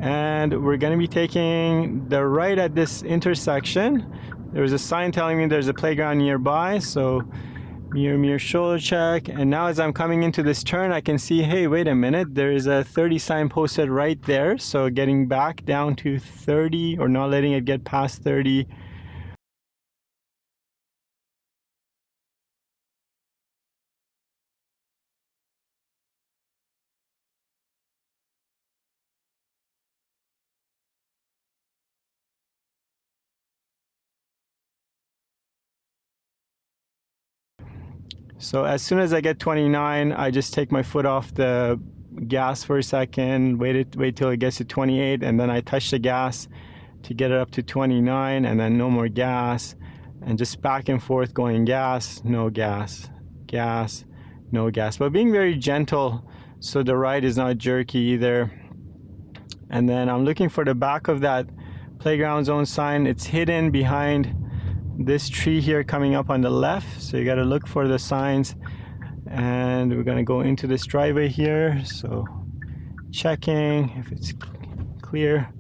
and we're going to be taking the right at this intersection. There's a sign telling me there's a playground nearby, so mirror shoulder check. And now as I'm coming into this turn, I can see, hey, wait a minute, there is a 30 sign posted right there. So getting back down to 30, or not letting it get past 30. So as soon as I get 29, I just take my foot off the gas for a second, wait till it gets to 28, and then I touch the gas to get it up to 29, and then no more gas, and just back and forth going gas, no gas, gas, no gas, but being very gentle so the ride is not jerky either. And then I'm looking for the back of that playground zone sign. It's hidden behind this tree here coming up on the left, so you got to look for the signs. And we're going to go into this driveway here, so checking if it's clear.